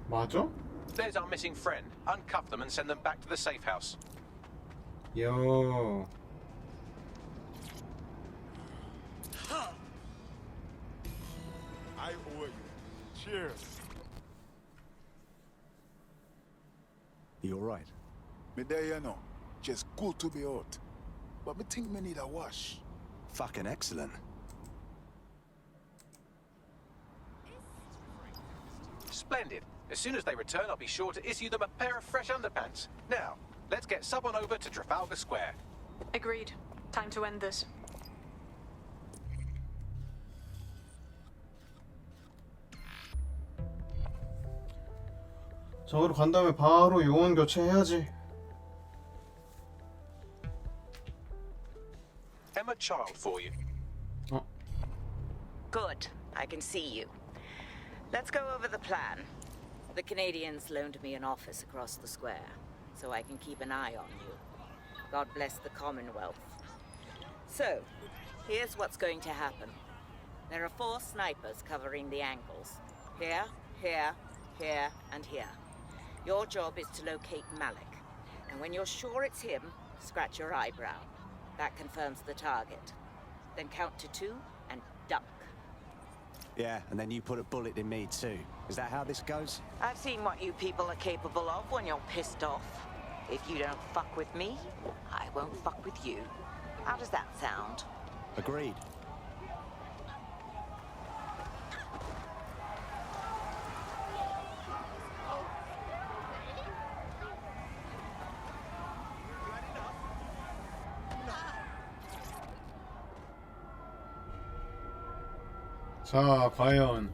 맞아? There's our missing friend. Uncuff them and send them back to the safe house. 요. I owe you. Cheers. You alright? Me there, you know. Just good to be out. But me think me need a wash. Fucking excellent. Splendid. As soon as they return, I'll be sure to issue them a pair of fresh underpants. Now, let's get sub on over to Trafalgar Square. Agreed. Time to end this. 저기로 간 다음에 바로 요원 교체해야지. Emma Child for you. Good. I can see you. Let's go over the plan. The Canadians loaned me an office across the square, so I can keep an eye on you. God bless the Commonwealth. So, here's what's going to happen. There are 4 snipers covering the angles. Here, here, here, and here. Your job is to locate Malik. And when you're sure it's him, scratch your eyebrow. That confirms the target. Then count to 2 and duck. Yeah, and then you put a bullet in me too. Is that how this goes? I've seen what you people are capable of when you're pissed off. If you don't fuck with me, I won't fuck with you. How does that sound? Agreed. 자, 과연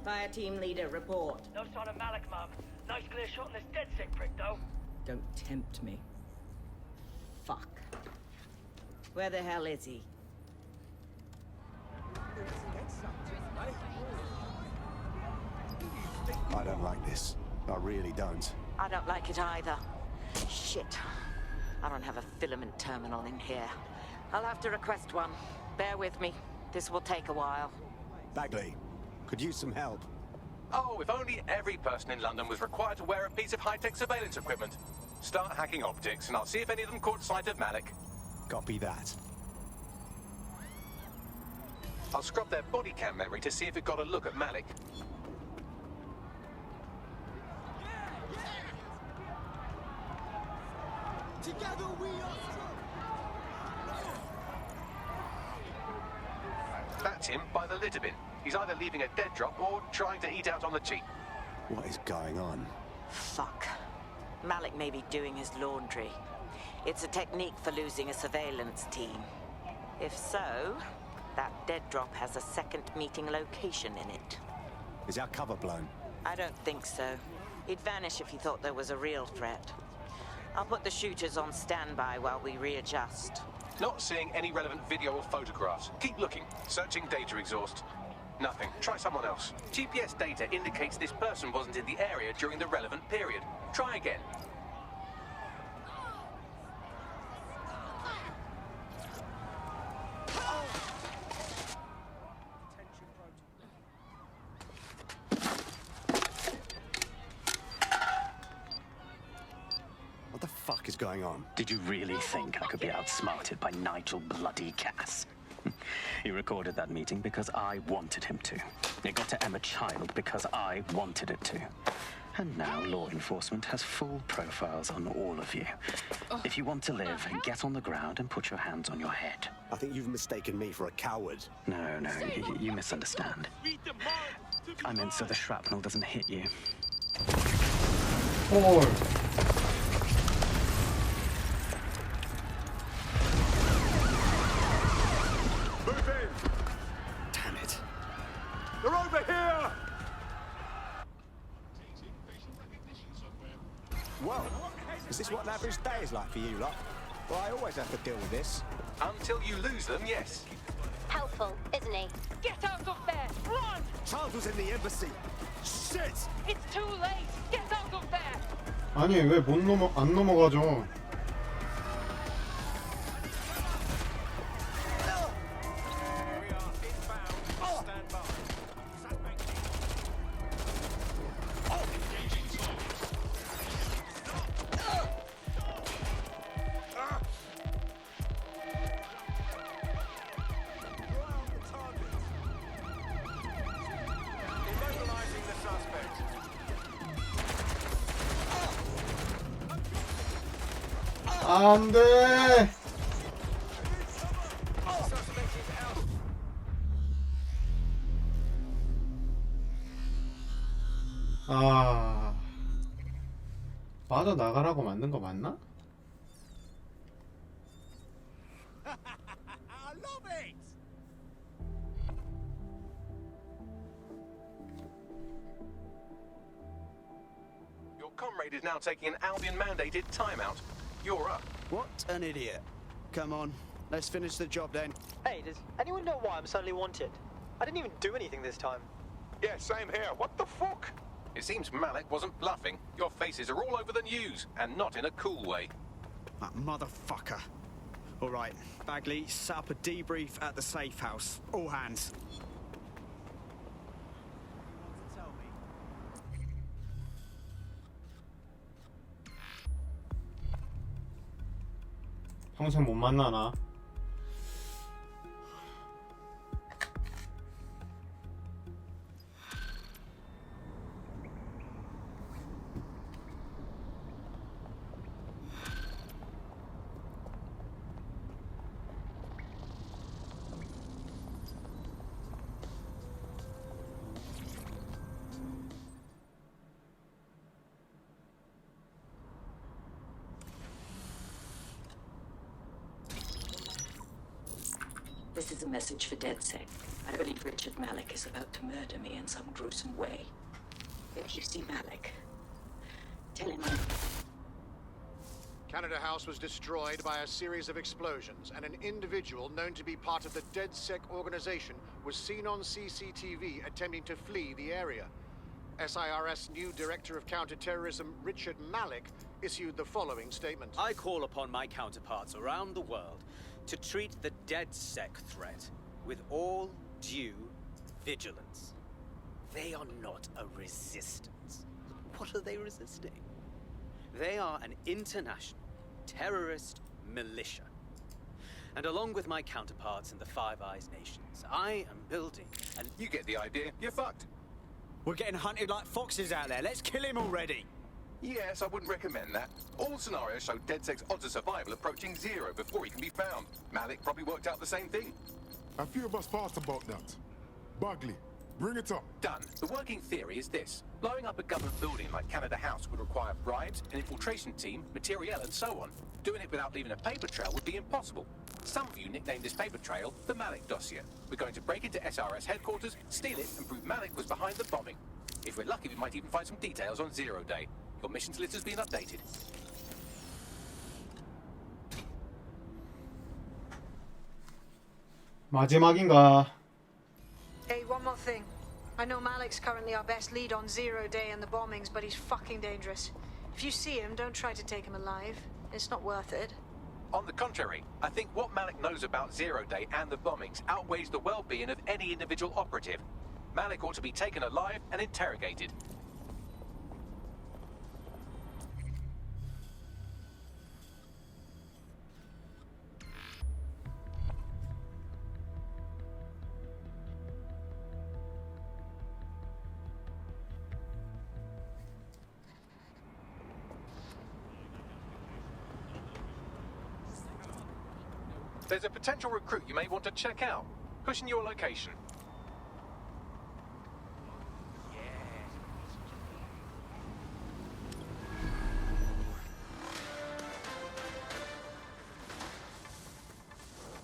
Fire team leader, report. No sign of Malik, Mum. Nice clear shot on this dead sick prick, though. Don't tempt me. Fuck. Where the hell is he? I don't like this. I really don't. I don't like it either. Shit. I don't have a filament terminal in here. I'll have to request one. Bear with me. This will take a while. Bagley, could use some help. Oh, if only every person in London was required to wear a piece of high-tech surveillance equipment. Start hacking optics, and I'll see if any of them caught sight of Malik. Copy that. I'll scrub their body cam memory to see if it got a look at Malik. Together we are That's him by the litter bin. He's either leaving a dead drop or trying to eat out on the cheap. What is going on? Fuck. Malik may be doing his laundry. It's a technique for losing a surveillance team. If so, that dead drop has a second meeting location in it. Is our cover blown? I don't think so. He'd vanish if he thought there was a real threat. I'll put the shooters on standby while we readjust. Not seeing any relevant video or photographs. Keep looking. Searching data exhaust. Nothing. Try someone else. GPS data indicates this person wasn't in the area during the relevant period. Try again. What the fuck is going on? Did you really think I could be outsmarted by Nigel bloody Cass? He recorded that meeting because I wanted him to. It got to Emma Child because I wanted it to. And now law enforcement has full profiles on all of you. If you want to live, get on the ground and put your hands on your head. I think you've mistaken me for a coward. No, you misunderstand. I meant so the shrapnel doesn't hit you. 헐. Move in! Damn it. They're over here! Well, is this what an average day is like for you lot? Well, I always have to deal with this. Until you lose them, yes. Helpful, isn't he? Get out of there! Run! Child was in the embassy. Shit! It's too late! Get out of there! 아니 왜 안 넘어가죠? 안 돼! 아, 빠져나가라고 만든 거 맞나? I love it! Your comrade is now taking an Albion-mandated timeout. You're up. What an idiot. Come on, let's finish the job then. Hey, does anyone know why I'm suddenly wanted? I didn't even do anything this time. Yeah, same here. What the fuck? It seems Malik wasn't bluffing. Your faces are all over the news, and not in a cool way. That motherfucker. All right, Bagley, set up a debrief at the safe house. All hands. 평생 못 만나나? This is a message for DedSec. I believe Richard Malik is about to murder me in some gruesome way. If you see Malik, tell him Canada House was destroyed by a series of explosions, and an individual known to be part of the DedSec organization was seen on CCTV attempting to flee the area. SIRS new Director of Counterterrorism Richard Malik issued the following statement. I call upon my counterparts around the world to treat the DedSec threat with all due vigilance. They are not a resistance. What are they resisting? They are an international terrorist militia. And along with my counterparts in the Five Eyes nations, I am building an... You get the idea. You're fucked. We're getting hunted like foxes out there. Let's kill him already. Yes, I wouldn't recommend that. All scenarios show DedSec's odds of survival approaching 0 before he can be found. Malik probably worked out the same thing. A few of us thought about that. Bagley, bring it up. Done. The working theory is this. Blowing up a government building like Canada House would require bribes, an infiltration team, materiel, and so on. Doing it without leaving a paper trail would be impossible. Some of you nicknamed this paper trail the Malik dossier. We're going to break into SRS headquarters, steal it, and prove Malik was behind the bombing. If we're lucky, we might even find some details on Zero Day. Your missions list has been updated. 마지막인가? Hey, one more thing. I know Malik's currently our best lead on Zero Day and the bombings, but he's fucking dangerous. If you see him, don't try to take him alive. It's not worth it. On the contrary, I think what Malik knows about Zero Day and the bombings outweighs the well-being of any individual operative. Malik ought to be taken alive and interrogated. There's a potential recruit you may want to check out. Pushing your location.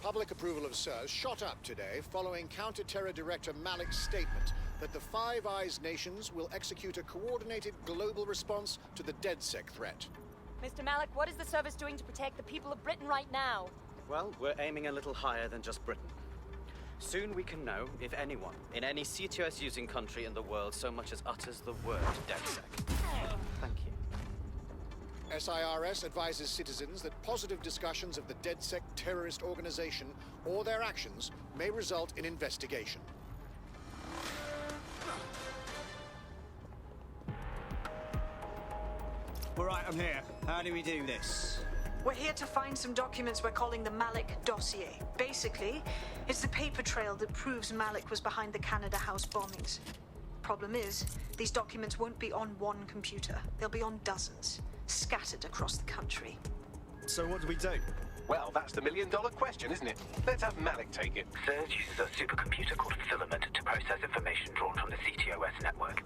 Public approval of SIRS shot up today following Counter-Terror Director Malik's statement that the Five Eyes nations will execute a coordinated global response to the DedSec threat. Mr. Malik, what is the service doing to protect the people of Britain right now? Well, we're aiming a little higher than just Britain. Soon we can know if anyone in any C2S using country in the world so much as utters the word DedSec. Thank you. SIRS advises citizens that positive discussions of the DedSec terrorist organization or their actions may result in investigation. All right, I'm here. How do we do this? We're here to find some documents we're calling the Malik dossier. Basically, it's the paper trail that proves Malik was behind the Canada House bombings. Problem is, these documents won't be on one computer. They'll be on dozens, scattered across the country. So what do we do? Well, that's the million-dollar question, isn't it? Let's have Malik take it. Surge uses a supercomputer called Filament to process information drawn from the CTOS network.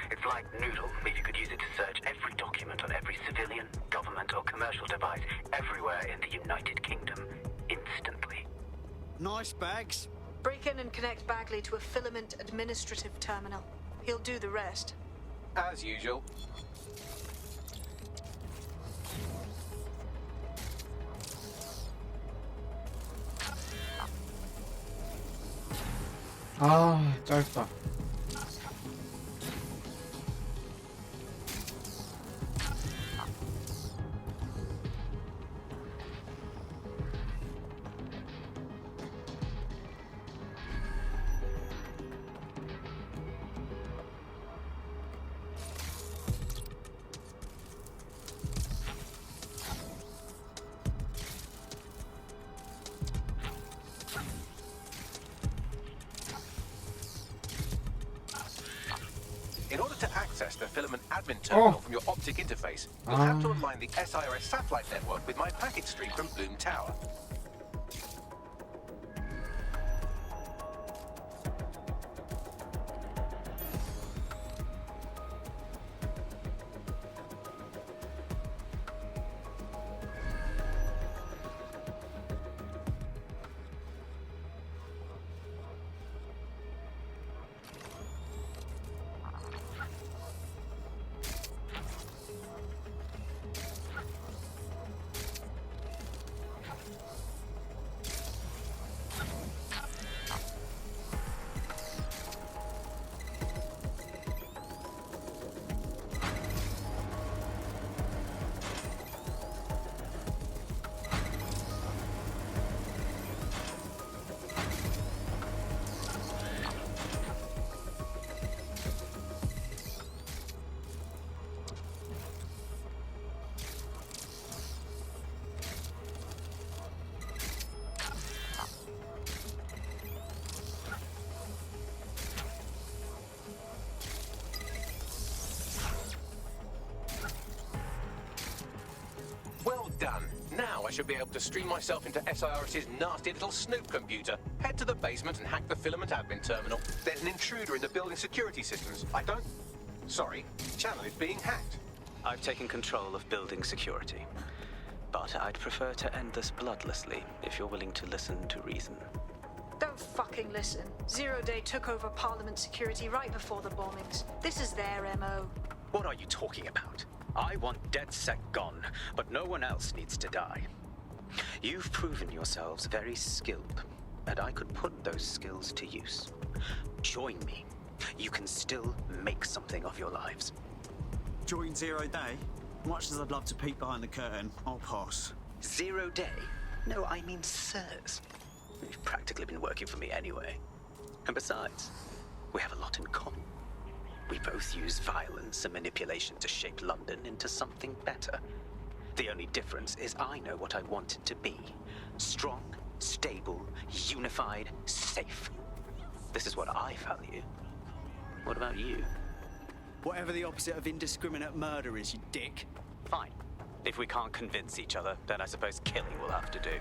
It's like Noodle, if you could use it to search every document on every civilian, government, or commercial device everywhere in the United Kingdom instantly. Nice bags. Break in and connect Bagley to a Filament administrative terminal. He'll do the rest. As usual. 아, 짧다. In order to access the Filament admin terminal from your optic interface, you'll have to align the SIRS satellite network with my packet stream from Bloom Tower. Well done. Now I should be able to stream myself into SIRS's nasty little snoop computer, head to the basement and hack the Filament admin terminal. There's an intruder in the building security systems. Sorry, channel is being hacked. I've taken control of building security. But I'd prefer to end this bloodlessly, if you're willing to listen to reason. Don't fucking listen. Zero Day took over Parliament security right before the bombings. This is their MO. What are you talking about? I want DedSec gone, but no one else needs to die. You've proven yourselves very skilled, and I could put those skills to use. Join me. You can still make something of your lives. Join Zero Day? Much as I'd love to peek behind the curtain, I'll pass. 0 Day? No, I mean sirs. You've practically been working for me anyway. And besides, we have a lot in common. We both use violence and manipulation to shape London into something better. The only difference is I know what I want it to be. Strong, stable, unified, safe. This is what I value. What about you? Whatever the opposite of indiscriminate murder is, you dick. Fine. If we can't convince each other, then I suppose killing will have to do.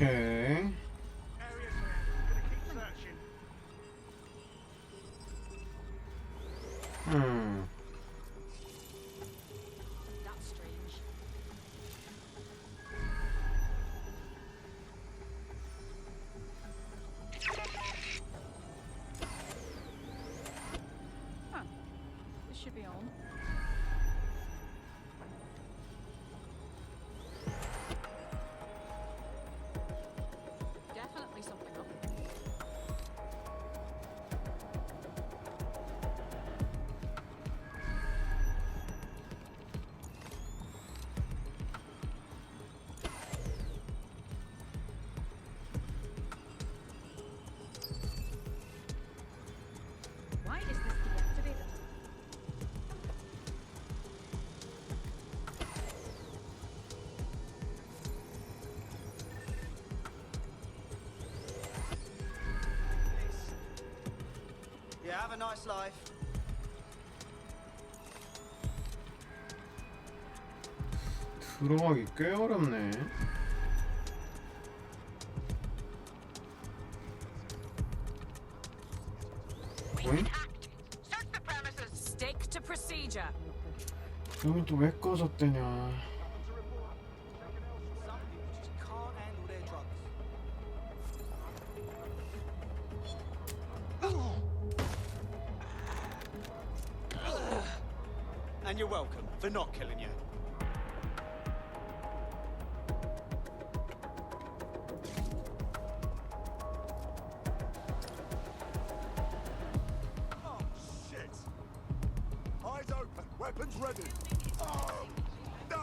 오케이. should be on. Definitely something up. Why is this deactivated? Yeah, have a nice life. 들어가기 꽤 어렵네. 오잉? Stick to procedure. 여긴 또 왜 꺼졌대냐. And you're welcome for not killing you. Oh, shit! Eyes open, weapons ready. Oh, no.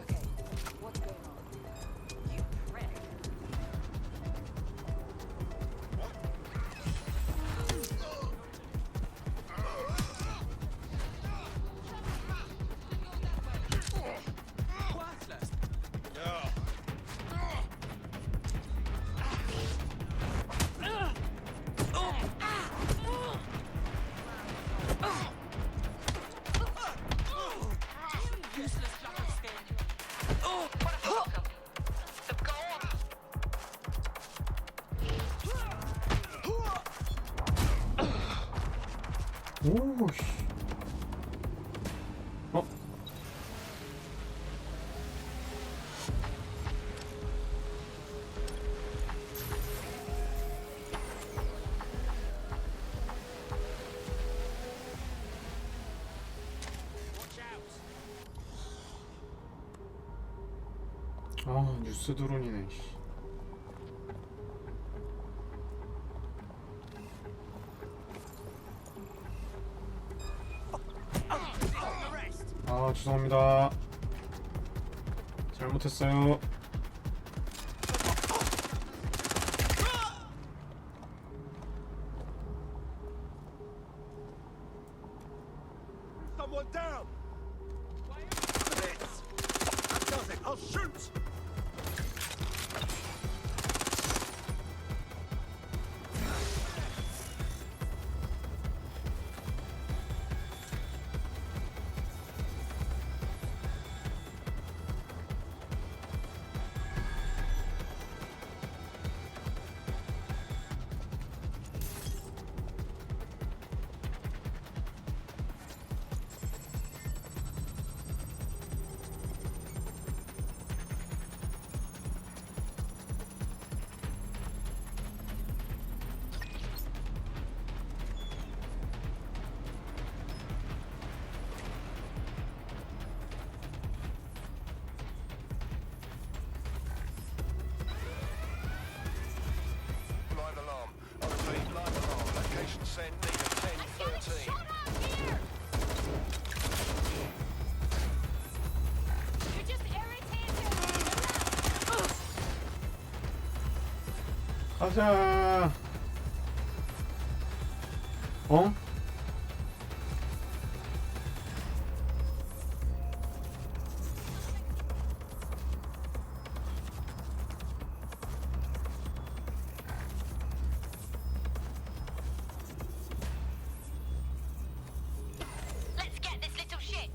Okay, what's going on? You prick. 오씨. 어? 아, 뉴스 드론이네. 씨. 아, 죄송합니다. 잘못했어요. Someone down! That does it, I'll shoot! Live alarm. I repeat, live alarm. Location sent, need a 1013. You're just irritating. 가자. 어? Let's get this little shit.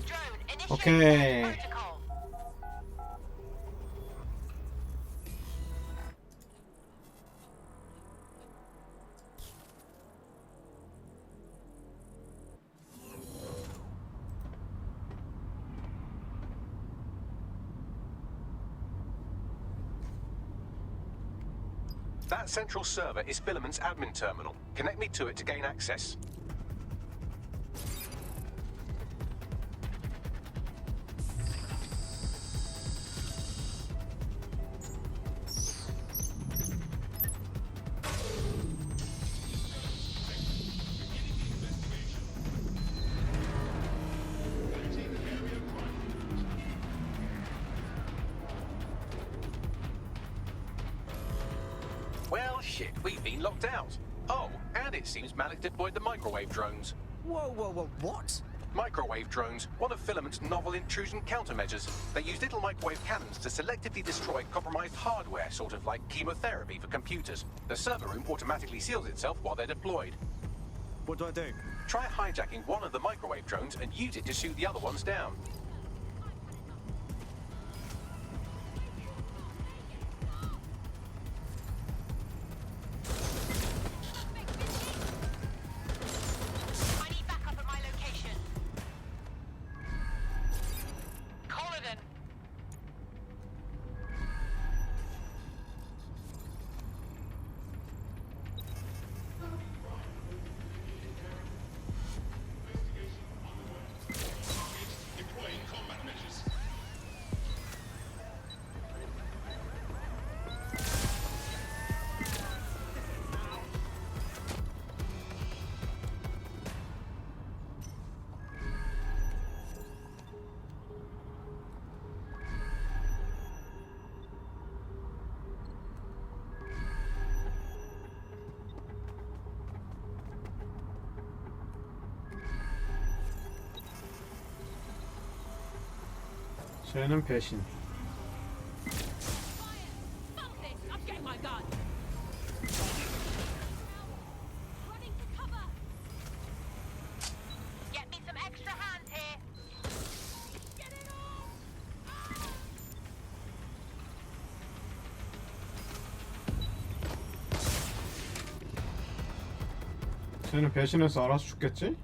Drone, initiate 오케이. protocol. That central server is Filament's admin terminal. Connect me to it to gain access. Well, shit, we've been locked out. Oh, and it seems Malik deployed the microwave drones. Whoa, what? Microwave drones, one of Filament's novel intrusion countermeasures. They use little microwave cannons to selectively destroy compromised hardware, sort of like chemotherapy for computers. The server room automatically seals itself while they're deployed. What do I do? Try hijacking one of the microwave drones and use it to shoot the other ones down. I need backup at my location. Colin. 쟤는 배신. Get me some extra hands here. 쟤는 배신해서 알아서 죽겠지?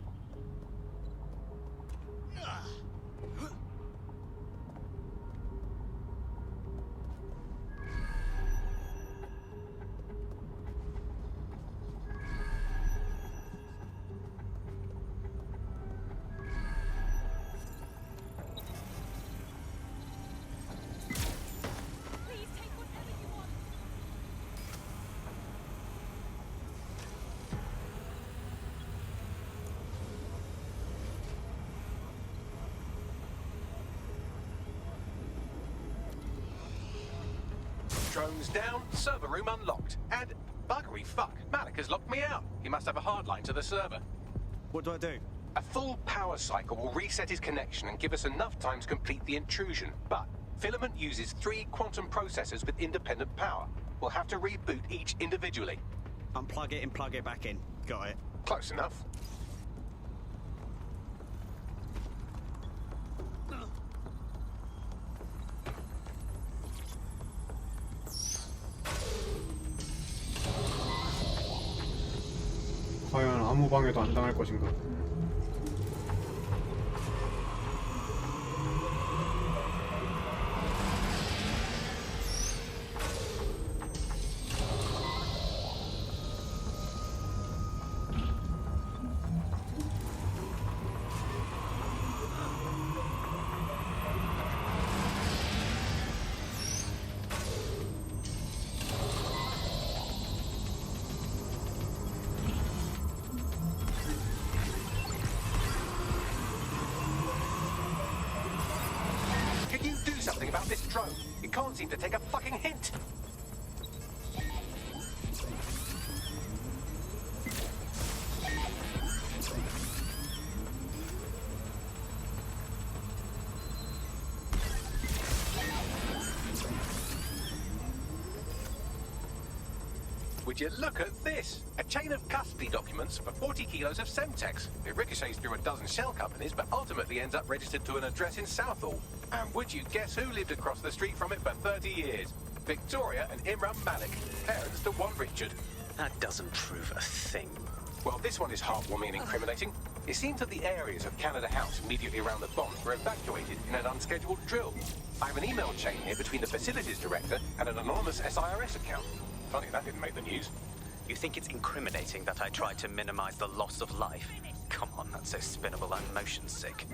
Drones down, server room unlocked. And buggery fuck, Malik has locked me out. He must have a hard line to the server. What do I do? A full power cycle will reset his connection and give us enough time to complete the intrusion. But Filament uses 3 quantum processors with independent power. We'll have to reboot each individually. Unplug it and plug it back in. Got it. Close enough. 과연 아무 방해도 안 당할 것인가? Can you do something about this drone? It can't seem to take a fucking hint. Would you look at this? A chain of custody documents for 40 kilos of Semtex. It ricochets through a dozen shell companies, but ultimately ends up registered to an address in Southall. And would you guess who lived across the street from it for 30 years? Victoria and Imran Malik, parents to one Richard. That doesn't prove a thing. Well, this one is heartwarming and incriminating. It seems that the areas of Canada House immediately around the bombs were evacuated in an unscheduled drill. I have an email chain here between the facilities director and an anonymous SIRS account. Funny that didn't make the news. You think it's incriminating that I tried to minimize the loss of life? Come on, that's so spinnable, I'm motion sick.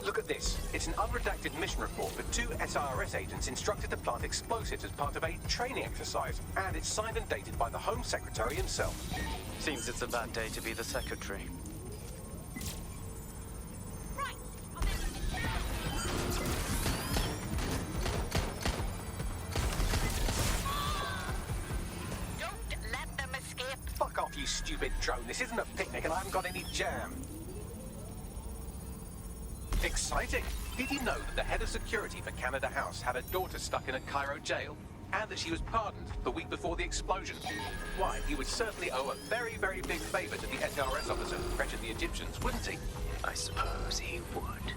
Look at this. It's an unredacted mission report for 2 SRS agents instructed to plant explosives as part of a training exercise. And it's signed and dated by the Home Secretary himself. Seems it's a bad day to be the secretary. Don't let them escape. Fuck off, you stupid drone. This isn't a picnic and I haven't got any jam. Exciting! Did you know that the head of security for Canada House had a daughter stuck in a Cairo jail? And that she was pardoned the week before the explosion? Why, he would certainly owe a very, very big favor to the SRS officer who pressured the Egyptians, wouldn't he? I suppose he would.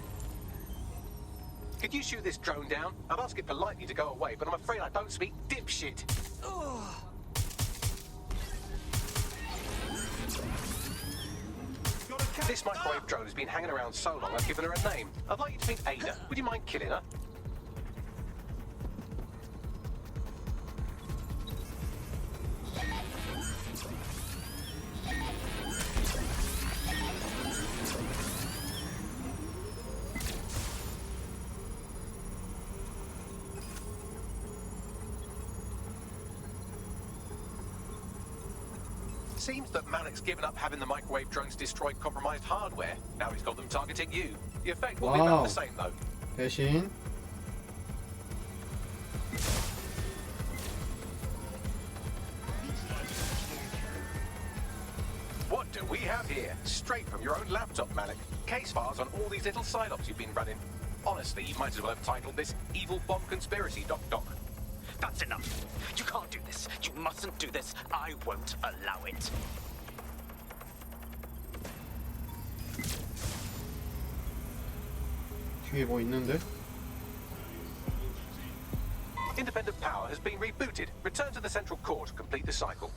Could you shoot this drone down? I'd ask it politely to go away, but I'm afraid I don't speak dipshit. This microwave drone has been hanging around so long I've given her a name. I'd like you to meet Ada. Would you mind killing her? Seems that Malik's given up having the microwave drones destroy compromised hardware. Now he's got them targeting you. The effect will be about the same, though. 배신. What do we have here? Straight from your own laptop, Malik. Case files on all these little side ops you've been running. Honestly, you might as well have titled this Evil Bomb Conspiracy, Doc. That's enough. You can't do this. You mustn't do this. I won't allow it. 뒤에 뭐 있는데? Independent power has been rebooted. Return to the central core to complete the cycle.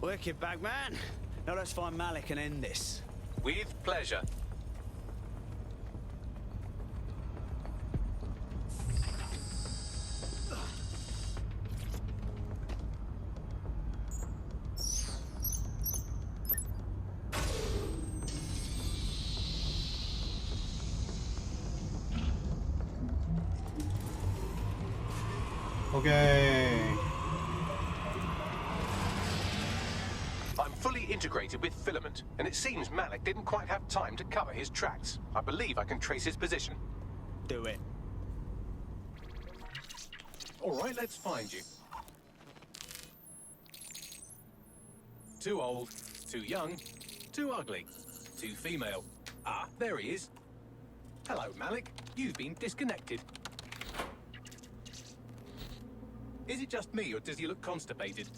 Wicked, Bagman. Now let's find Malik and end this. With pleasure. 오케이. I'm fully integrated with Filament, and it seems Malik didn't quite have time to cover his tracks. I believe I can trace his position. Do it. All right, let's find you. Too old, too young, too ugly, too female. Ah, there he is. Hello, Malik. You've been disconnected. Is it just me, or does he look constipated?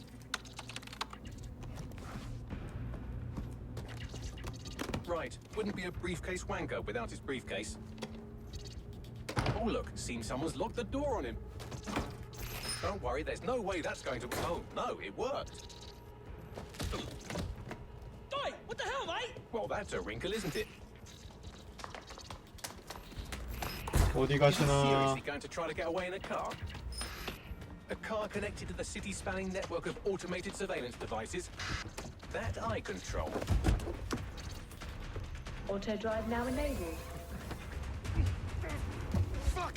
Right, wouldn't be a briefcase wanker without his briefcase. Oh look, seems someone's locked the door on him. Don't worry, there's no way that's going to... Oh, no, it worked. Oi, what the hell, mate? Well, that's a wrinkle, isn't it? 어디 Is he 가시나? seriously going to try to get away in a car? A car connected to the city-spanning network of automated surveillance devices that I control. Auto drive now enabled. Fuck!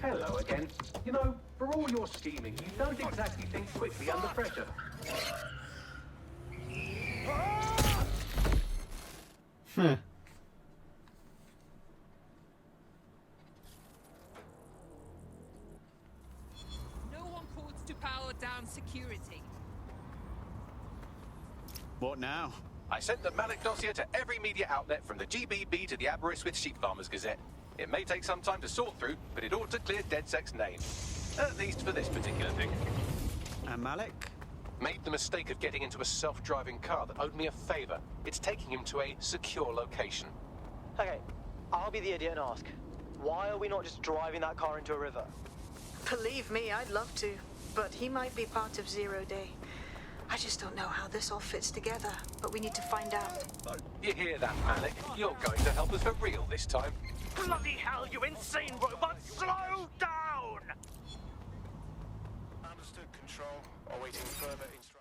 Hello again. You know, for all your scheming, you don't exactly think quickly under pressure. No one calls to power down security. What now? I sent the Malik dossier to every media outlet from the GBB to the Aberystwyth Sheep Farmers Gazette. It may take some time to sort through, but it ought to clear DedSec's name. At least for this particular thing. And Malik? Made the mistake of getting into a self-driving car that owed me a favor. It's taking him to a secure location. Okay, I'll be the idiot and ask. Why are we not just driving that car into a river? Believe me, I'd love to. But he might be part of Zero Day. I just don't know how this all fits together, but we need to find out. You hear that, Malik? You're going to help us for real this time. Bloody hell, you insane robot! Slow down! Understood, Control. Awaiting further instructions.